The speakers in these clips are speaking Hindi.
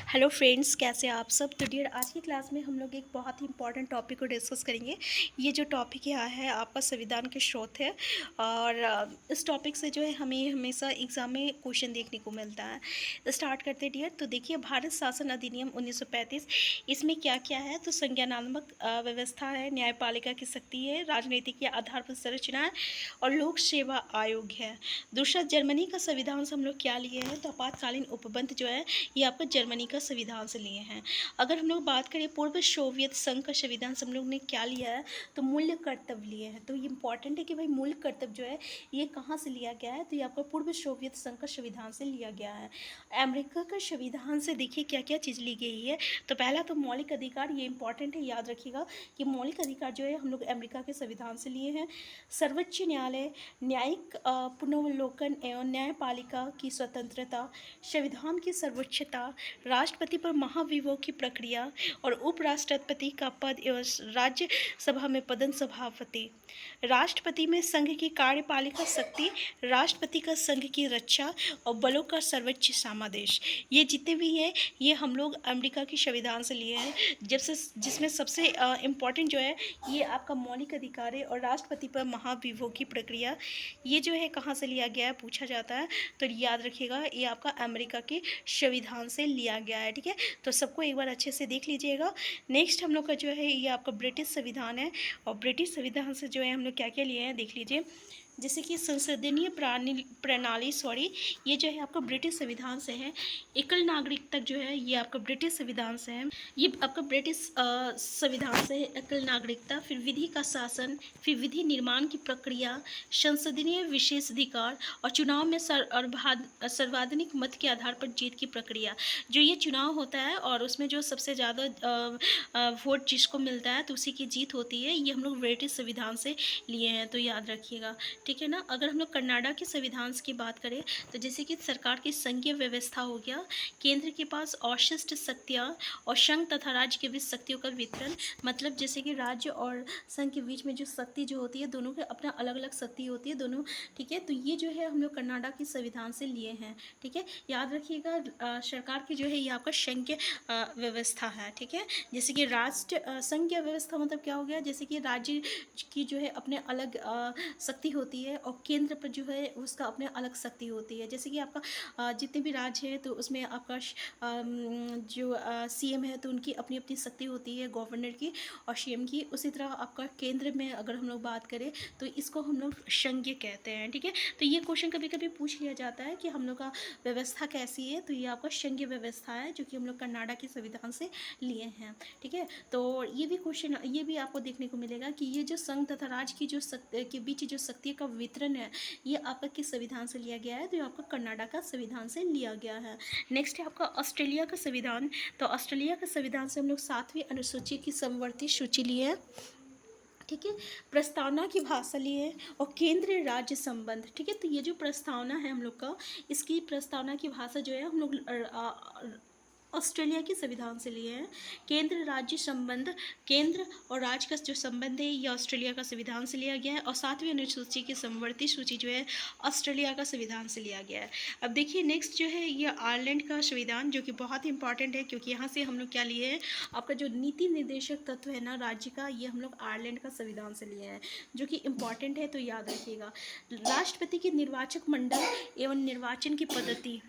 हेलो फ्रेंड्स, कैसे आप सब। तो डियर, आज की क्लास में हम लोग एक बहुत ही इंपॉर्टेंट टॉपिक को डिस्कस करेंगे। ये जो टॉपिक है आपका संविधान के स्रोत है। और इस टॉपिक से जो है हमें हमेशा एग्जाम में क्वेश्चन देखने को मिलता है। स्टार्ट करते हैं डियर। तो देखिए, भारत शासन अधिनियम 1935, इसमें क्या क्या है। तो संज्ञानात्मक व्यवस्था है, न्यायपालिका की शक्ति है, राजनीतिक या आधार पर संरचना है, और लोक सेवा आयोग है। दूसरा, जर्मनी का संविधान से हम लोग क्या लिए हैं। तो आपातकालीन उपबंध जो है ये आपका जर्मनी का संविधान से लिए हैं। अगर हम लोग बात करें पूर्व सोवियत संघ का संविधान से हम लोग ने क्या लिया है। तो मूल्य कर्तव्य लिए हैं। तो ये इंपॉर्टेंट है कि भाई मूल्य कर्तव्य जो है ये कहाँ से लिया गया है। तो ये आपका पूर्व सोवियत संघ का संविधान से लिया गया है। अमेरिका का संविधान से देखिए क्या क्या चीज़ ली गई है। तो पहला तो मौलिक अधिकार, ये इंपॉर्टेंट है, याद रखिएगा कि मौलिक अधिकार जो है हम लोग अमेरिका के संविधान से लिए हैं। सर्वोच्च न्यायालय, न्यायिक पुनर्वलोकन एवं न्यायपालिका की स्वतंत्रता, संविधान की सर्वोच्चता, राष्ट्रपति पर महाभियोग की प्रक्रिया, और उपराष्ट्रपति का पद एवं राज्यसभा में पदन सभापति, राष्ट्रपति में संघ की कार्यपालिका शक्ति, राष्ट्रपति का संघ की रक्षा और बलों का सर्वोच्च समादेश। ये जितने भी हैं ये हम लोग अमेरिका की संविधान से लिए हैं। जिसमें सबसे इम्पॉर्टेंट जो है ये आपका मौलिक अधिकार है, और राष्ट्रपति पर महाभियोग की प्रक्रिया ये जो है कहाँ से लिया गया है पूछा जाता है। तो याद रखिएगा ये आपका अमेरिका के संविधान से लिया गया है। ठीक है, तो सबको एक बार अच्छे से देख लीजिएगा। नेक्स्ट हम लोग का जो है ये आपका ब्रिटिश संविधान है, और ब्रिटिश संविधान से जो है हम लोग क्या क्या लिए हैं देख लीजिए। जैसे कि संसदीय प्रणाली ये जो है आपका ब्रिटिश संविधान से है। एकल नागरिक तक जो है ये आपका ब्रिटिश संविधान से है। ये आपका ब्रिटिश संविधान से है, एकल नागरिकता, फिर विधि का शासन, फिर विधि निर्माण की प्रक्रिया, संसदीय विशेषाधिकार, और चुनाव में सर्वाधिक मत के आधार पर जीत की प्रक्रिया। जो ये चुनाव होता है और उसमें जो सबसे ज़्यादा वोट जिसको मिलता है तो उसी की जीत होती है। ये हम लोग ब्रिटिश संविधान से लिए हैं, तो याद रखिएगा। ठीक है ना। अगर हम लोग कनाडा के संविधान की बात करें तो जैसे कि सरकार की संघीय व्यवस्था हो गया, केंद्र के पास अवशिष्ट शक्तियाँ और संघ तथा राज्य के बीच शक्तियों का वितरण। मतलब जैसे कि राज्य और संघ के बीच में जो शक्ति जो होती है दोनों के अपना अलग अलग शक्ति होती है दोनों। ठीक है, तो ये जो है हम लोग कनाडा की संविधान से लिए हैं। ठीक है, याद रखिएगा सरकार की जो है ये आपका संघीय व्यवस्था है। ठीक है, जैसे कि राष्ट्र संघीय व्यवस्था मतलब क्या हो गया, जैसे कि राज्य की जो है अपने अलग शक्ति होती है, और केंद्र पर जो है उसका अपने अलग शक्ति होती है। जैसे कि आपका जितने भी राज्य है तो उसमें आपका जो सीएम है तो उनकी अपनी अपनी शक्ति होती है, गवर्नर की और सीएम की। उसी तरह आपका केंद्र में अगर हम लोग बात करें तो इसको हम लोग संघीय कहते हैं। ठीक है, तो ये क्वेश्चन कभी कभी पूछ लिया जाता है कि हम लोग का व्यवस्था कैसी है। तो ये आपका संघीय व्यवस्था है जो कि हम लोग कनाडा के संविधान से लिए हैं। ठीक है, तो ये भी क्वेश्चन ये भी आपको देखने को मिलेगा कि ये जो संघ तथा राज्य की जो के बीच जो शक्ति का वितरण है ये आपका किस संविधान से लिया गया है। तो ये आपका कनाडा का संविधान से लिया गया है। नेक्स्ट है आपका ऑस्ट्रेलिया का संविधान। तो ऑस्ट्रेलिया का संविधान से हम लोग 7वीं अनुसूची की समवर्ती सूची लिए हैं। ठीक है, प्रस्तावना की भाषा लिए और केंद्रीय राज्य संबंध। ठीक है, तो ये जो प्रस्तावना है हम लोग का, इसकी प्रस्तावना की भाषा जो है हम लोग ऑस्ट्रेलिया के संविधान से लिए हैं। केंद्र राज्य संबंध, केंद्र और राज्य का जो संबंध है ये ऑस्ट्रेलिया का संविधान से लिया गया है। और 7वीं अनुसूची की समवर्ती सूची जो है ऑस्ट्रेलिया का संविधान से लिया गया है। अब देखिए नेक्स्ट जो है ये आयरलैंड का संविधान, जो कि बहुत ही इंपॉर्टेंट है क्योंकि यहाँ से हम लोग क्या लिए हैं, आपका जो नीति निर्देशक तत्व है ना राज्य का, ये हम लोग आयरलैंड का संविधान से लिए हैं, जो कि इंपॉर्टेंट है, तो याद रखिएगा। राष्ट्रपति के निर्वाचक मंडल एवं निर्वाचन की पद्धति।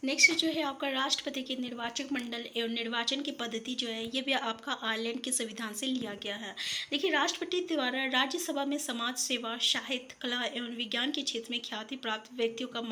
नेक्स्ट जो है आपका राष्ट्रपति के निर्वाचक मंडल एवं निर्वाचन की पद्धति जो है ये भी आपका आयरलैंड के संविधान से लिया गया है। देखिए, राष्ट्रपति द्वारा राज्यसभा में समाज सेवा, साहित्य, कला एवं विज्ञान के क्षेत्र में ख्याति प्राप्त व्यक्तियों का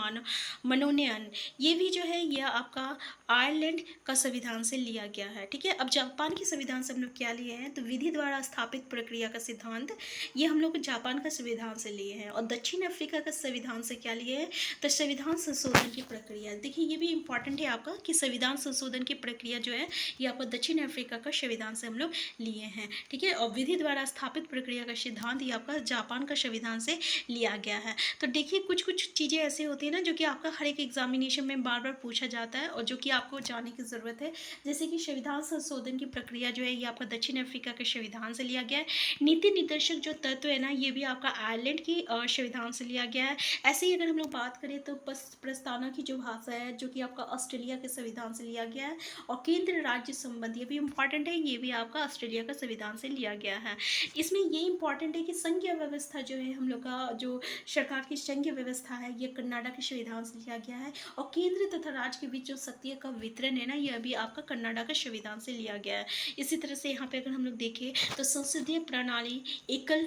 मनोनयन, ये भी जो है यह आपका आयरलैंड का संविधान से लिया गया है। ठीक है, अब जापान के संविधान से हम लोग क्या लिए हैं, तो विधि द्वारा स्थापित प्रक्रिया का सिद्धांत, ये हम लोग जापान का संविधान से लिए हैं। और दक्षिण अफ्रीका का संविधान से क्या लिए हैं, तो संविधान संशोधन की प्रक्रिया। देखिए ये भी इंपॉर्टेंट है आपका कि संविधान संशोधन की प्रक्रिया जो है ये आपका दक्षिण अफ्रीका का संविधान से हम लोग लिए हैं। ठीक है, और विधि द्वारा स्थापित प्रक्रिया का सिद्धांत ये आपका जापान का संविधान से लिया गया है। तो देखिए कुछ कुछ चीज़ें ऐसी होती है ना जो कि आपका हर एक एग्जामिनेशन में बार बार पूछा जाता है और जो कि आपको जानने की ज़रूरत है। जैसे कि संविधान संशोधन की प्रक्रिया जो है ये आपका दक्षिण अफ्रीका के संविधान से लिया गया है। नीति निर्देशक जो तत्व है ना ये भी आपका आयरलैंड की संविधान से लिया गया है। ऐसे ही अगर हम लोग बात करें तो प्रस्तावना की जो भाषा है, जो कि आपका ऑस्ट्रेलिया के संविधान से लिया गया है। और केंद्र राज्य संबंध, ये भी इंपॉर्टेंट है, ये भी आपका ऑस्ट्रेलिया का संविधान से लिया गया है। इसमें ये इंपॉर्टेंट है कि संघीय व्यवस्था जो है हम लोग का, जो सरकार की संघीय व्यवस्था है, ये कर्नाटक के संविधान से लिया गया है। और केंद्र तथा राज्य के बीच जो शक्तियों का वितरण है ना, यह भी आपका कर्नाटक के संविधान से लिया गया है। इसी तरह से यहाँ पे अगर हम लोग देखें तो संसदीय प्रणाली, एकल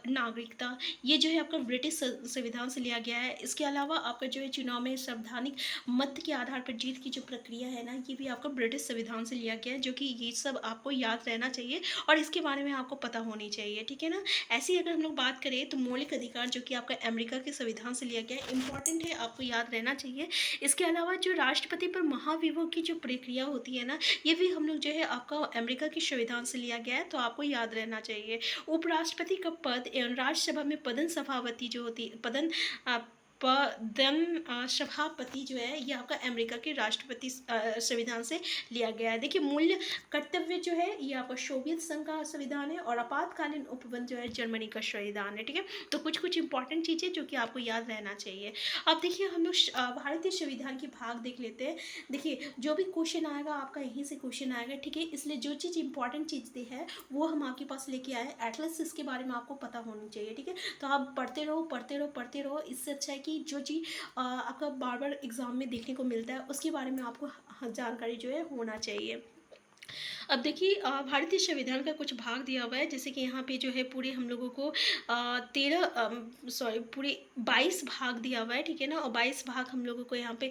नागरिकता, ये जो है आपका ब्रिटिश संविधान से लिया गया है। इसके अलावा आपका जो है चुनाव में संवैधानिक मत के आधार पर जीत की जो प्रक्रिया है ना, ये भी आपका ब्रिटिश संविधान से लिया गया है, जो कि ये सब आपको याद रहना चाहिए और इसके बारे में आपको पता होनी चाहिए, ठीक है ना। ऐसी अगर हम लोग बात करें तो मौलिक अधिकार, जो कि आपका अमेरिका के संविधान से लिया गया है, इंपॉर्टेंट है, आपको याद रहना चाहिए। इसके अलावा जो राष्ट्रपति पर महाभियोग की जो प्रक्रिया होती है ना, ये भी हम लोग जो है आपका अमेरिका के संविधान से लिया गया है, तो आपको याद रहना चाहिए। उपराष्ट्रपति का पद एवं राज्यसभा में पदन सभापति जो होती सभापति जो है, ये आपका अमेरिका के राष्ट्रपति संविधान से लिया गया है। देखिए मूल्य कर्तव्य जो है ये आपका सोवियत संघ का संविधान है और आपातकालीन उपबंध जो है जर्मनी का संविधान है, ठीक है। तो कुछ कुछ इंपॉर्टेंट चीज़ें जो कि आपको याद रहना चाहिए। अब देखिए हम लोग भारतीय संविधान के भाग देख लेते हैं। देखिए जो भी क्वेश्चन आएगा आपका यहीं से क्वेश्चन आएगा, ठीक है। इसलिए जो चीज़ इंपॉर्टेंट चीज़ है वो हम आपके पास लेके आए। एटलस इसके बारे में आपको पता होनी चाहिए, ठीक है। तो आप पढ़ते रहो पढ़ते रहो पढ़ते रहो। इससे अच्छा है कि जो चीज़ आपका बार बार एग्जाम में देखने को मिलता है उसके बारे में आपको जानकारी जो है होना चाहिए। अब देखिए भारतीय संविधान का कुछ भाग दिया हुआ है, जैसे कि यहाँ पे जो है पूरे हम लोगों को 22 भाग दिया हुआ है, ठीक है ना। और 22 भाग हम लोगों को यहाँ पे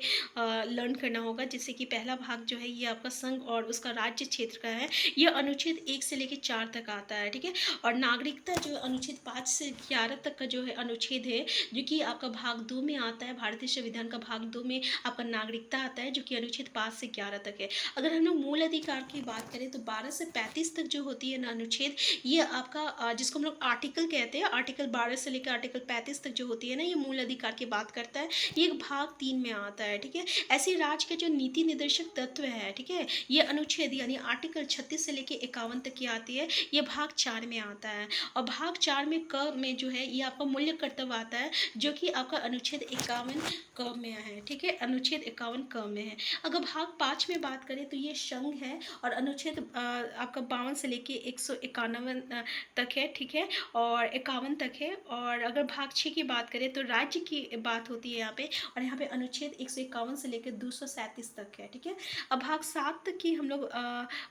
लर्न करना होगा। जैसे कि पहला भाग जो है ये आपका संघ और उसका राज्य क्षेत्र का है, ये अनुच्छेद 1 से लेकर 4 तक आता है, ठीक है। और नागरिकता जो अनुच्छेद 5 से 11 तक का जो है अनुच्छेद है, जो कि आपका भाग 2 में आता है। भारतीय संविधान का भाग 2 में आपका नागरिकता आता है, जो कि अनुच्छेद 5 से 11 तक है। अगर हम लोग मूल अधिकार की बात करें तो 12 से 35 तक जो होती है ना अनुच्छेद, ये आपका जिसको हम लोग आर्टिकल कहते हैं, आर्टिकल 12 से लेकर आर्टिकल 35 तक जो होती है ना, ये मूल अधिकार की बात करता है। ये एक भाग 3 में आता है, ठीक है। ऐसे राज्य के जो नीति निर्देशक तत्व है, ठीक है, ये अनुच्छेद यानी आर्टिकल 36 से लेकर 51 तक की आती है, ये भाग 4 में आता है। और भाग 4 में क में जो है ये आपका मूल्य कर्तव्य आता है, जो कि आपका अनुच्छेद 51 क में है, ठीक है। अनुच्छेद 51 क में है। अगर भाग 5 में बात करें तो ये संघ है और अनुच्छेद आपका 52 से लेके 191 तक है, ठीक है, और 51 तक है। और अगर भाग 6 की बात करें तो राज्य की बात होती है यहाँ पे, और यहाँ पे अनुच्छेद 151 से लेकर 237 तक है, ठीक है। अब भाग 7 तक की हम लोग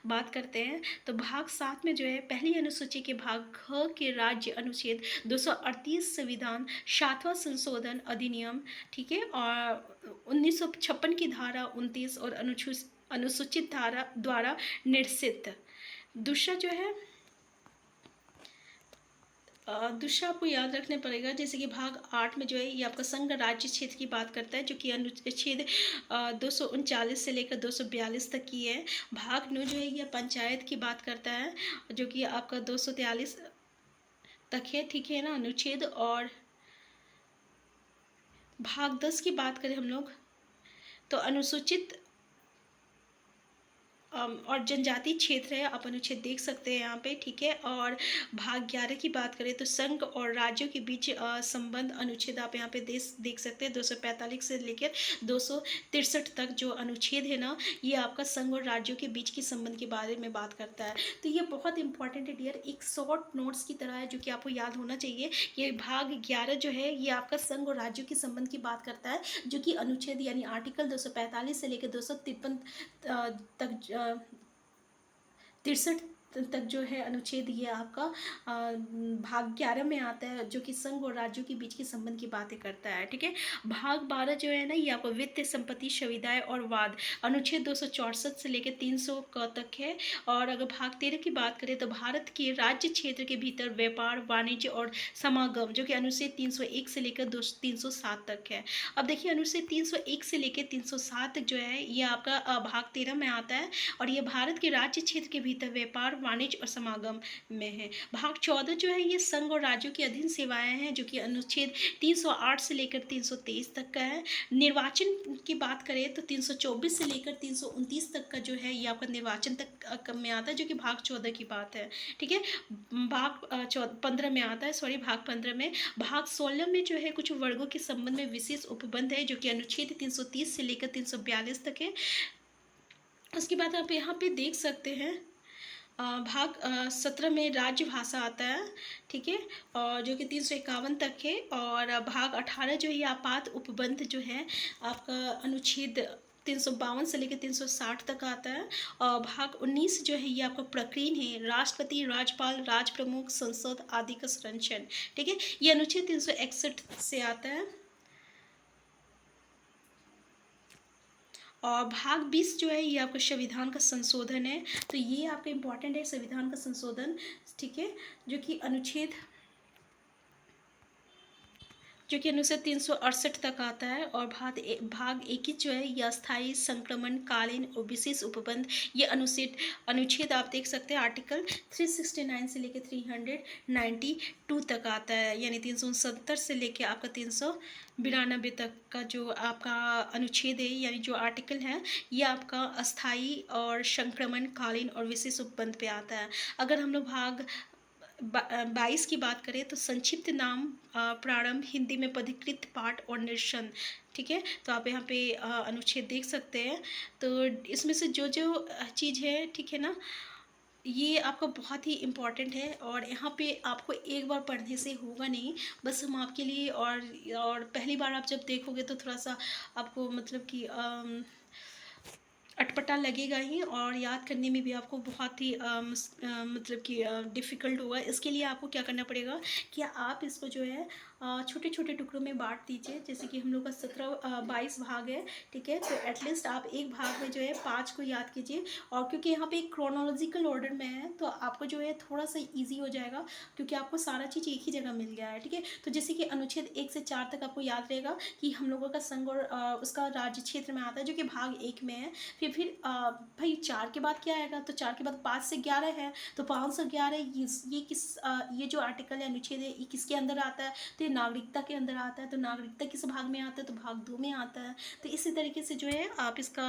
बात करते हैं। तो भाग 7 में जो है पहली अनुसूची के भाग ख के राज्य अनुच्छेद 238 संविधान 7वां संशोधन अधिनियम, ठीक है, और 1956 की धारा 29 और अनुसूचित धारा द्वारा निर्सित। दूसरा जो है दूसरा आपको याद रखने पड़ेगा, जैसे कि भाग 8 में जो है ये आपका संघ राज्य क्षेत्र की बात करता है, जो कि अनुच्छेद 239 से लेकर 242 तक की है। भाग 9 जो है ये पंचायत की बात करता है, जो कि आपका 243 तक है, ठीक है ना, अनुच्छेद। और भाग 10 की बात करें हम लोग तो अनुसूचित और जनजाति क्षेत्र है, आप अनुच्छेद देख सकते हैं यहाँ पे, ठीक है। और भाग 11 की बात करें तो संघ और राज्यों के बीच संबंध अनुच्छेद आप यहाँ पे देख सकते हैं 245 से लेकर 263 तक जो अनुच्छेद है ना, ये आपका संघ और राज्यों के बीच के संबंध के बारे में बात करता है। तो ये बहुत इंपॉर्टेंट है डियर, एक शॉर्ट नोट्स की तरह है जो कि आपको याद होना चाहिए। ये भाग 11 जो है ये आपका संघ और राज्यों के संबंध की बात करता है, जो कि अनुच्छेद यानी आर्टिकल 245 से लेकर 253 तक 63 तक जो है अनुच्छेद ये आपका भाग 11 में आता है, जो कि संघ और राज्यों के बीच के संबंध की बातें करता है, ठीक है। भाग 12 जो है ना ये आपको वित्त संपत्ति सुविधाएं और वाद अनुच्छेद 264 से लेकर 300 तक है। और अगर भाग 13 की बात करें तो भारत के राज्य क्षेत्र के भीतर व्यापार वाणिज्य और समागम, जो कि अनुच्छेद 301 से लेकर 307 तक है। अब देखिए अनुच्छेद 301 से लेकर 307 तक जो है ये आपका भाग 13 में आता है, और ये भारत के राज्य क्षेत्र के भीतर व्यापार वाणिज्य और समागम में है। भाग 14 जो है ये संघ और राज्यों की अधीन सेवाएं हैं, जो कि अनुच्छेद 308 से लेकर 323 तक का है। निर्वाचन की बात करें तो 324 से लेकर 329 तक का जो है ये आपका निर्वाचन तक में आता है, जो कि भाग 14 की बात है। ठीक है, भाग 15 में आता है, सॉरी भाग 15 में। भाग 16 में जो है कुछ वर्गों के संबंध में विशेष उपबंध है, जो कि अनुच्छेद 330 से लेकर 342 तक है। उसके बाद आप यहाँ पे देख सकते हैं भाग 17 में राज्य भाषा आता है। ठीक है, और जो कि 351 तक है। और भाग 18 जो है आपात उपबंध जो है आपका अनुच्छेद 352 से लेकर 360 तक आता है। और भाग 19 जो है ये आपका प्रकीर्णन है, राष्ट्रपति, राज्यपाल, राज प्रमुख, संसद आदि का संरक्षण। ठीक है, ये अनुच्छेद 361 से आता है। और भाग 20 जो है ये आपका संविधान का संशोधन है। तो ये आपका इम्पॉर्टेंट है, संविधान का संशोधन। ठीक है, जो कि अनुच्छेद 368 तक आता है। और भाग 21 जो है ये अस्थायी संक्रमण कालीन और विशेष उपबंध, ये अनुच्छेद आप देख सकते हैं आर्टिकल 369 से लेकर 392 तक आता है, यानी 370 से लेकर आपका 392 तक का जो आपका अनुच्छेद है, यानी जो आर्टिकल है, ये आपका अस्थायी और संक्रमण कालीन और विशेष उपबंध पे आता है। अगर हम लोग भाग 22 की बात करें तो संक्षिप्त नाम प्रारंभ, हिंदी में पदीकृत पाठ और निरसन। ठीक है, तो आप यहाँ पे अनुच्छेद देख सकते हैं। तो इसमें से जो जो चीज़ है, ठीक है ना, ये आपका बहुत ही इम्पॉर्टेंट है। और यहाँ पे आपको एक बार पढ़ने से होगा नहीं, बस हम आपके लिए और पहली बार आप जब देखोगे तो थोड़ा सा आपको मतलब कि अटपटा लगेगा ही, और याद करने में भी आपको बहुत ही मतलब कि डिफ़िकल्ट होगा। इसके लिए आपको क्या करना पड़ेगा कि आप इसको जो है छोटे छोटे टुकड़ों में बांट दीजिए। जैसे कि हम लोग का 22 भाग है। ठीक है, तो एटलीस्ट आप एक भाग में जो है 5 को याद कीजिए। और क्योंकि यहाँ पे एक क्रोनोलॉजिकल ऑर्डर में है तो आपको जो है थोड़ा सा ईजी हो जाएगा, क्योंकि आपको सारा चीज़ एक ही जगह मिल गया है। ठीक है, तो जैसे कि अनुच्छेद 1 से 4 तक आपको याद रहेगा कि हम लोगों का संघ और उसका राज्य क्षेत्र में आता है, जो कि भाग 1 में है। फिर भाई 4 के बाद क्या आएगा, तो 4 के बाद 5 से 11 है, तो 5 से 11 ये जो आर्टिकल है, अनुच्छेद है, ये किसके अंदर आता है, तो ये नागरिकता के अंदर आता है। तो नागरिकता किस भाग में आता है, तो भाग 2 में आता है। तो इसी तरीके से जो है आप इसका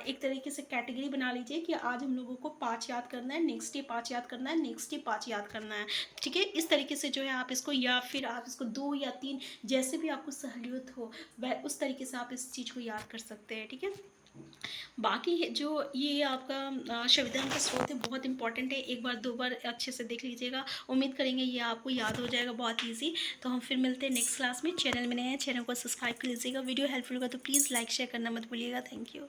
एक तरीके से कैटेगरी बना लीजिए कि आज हम लोगों को 5 याद करना है, नेक्स्ट डे 5 याद करना है, नेक्स्ट डे 5 याद करना है। ठीक है, इस तरीके से जो है आप इसको, या फिर आप इसको 2 या 3 जैसे भी आपको सहूलियत हो वह उस तरीके से आप इस चीज़ को याद कर सकते हैं। ठीक है, बाकी जो ये आपका संविधान का स्रोत है बहुत इंपॉर्टेंट है, एक बार 2 बार अच्छे से देख लीजिएगा। उम्मीद करेंगे ये आपको याद हो जाएगा बहुत इजी। तो हम फिर मिलते हैं नेक्स्ट क्लास में। चैनल में नए हैं, चैनल को सब्सक्राइब कर लीजिएगा। वीडियो हेल्पफुल होगा तो प्लीज़ लाइक शेयर करना मत भूलिएगा। Thank you.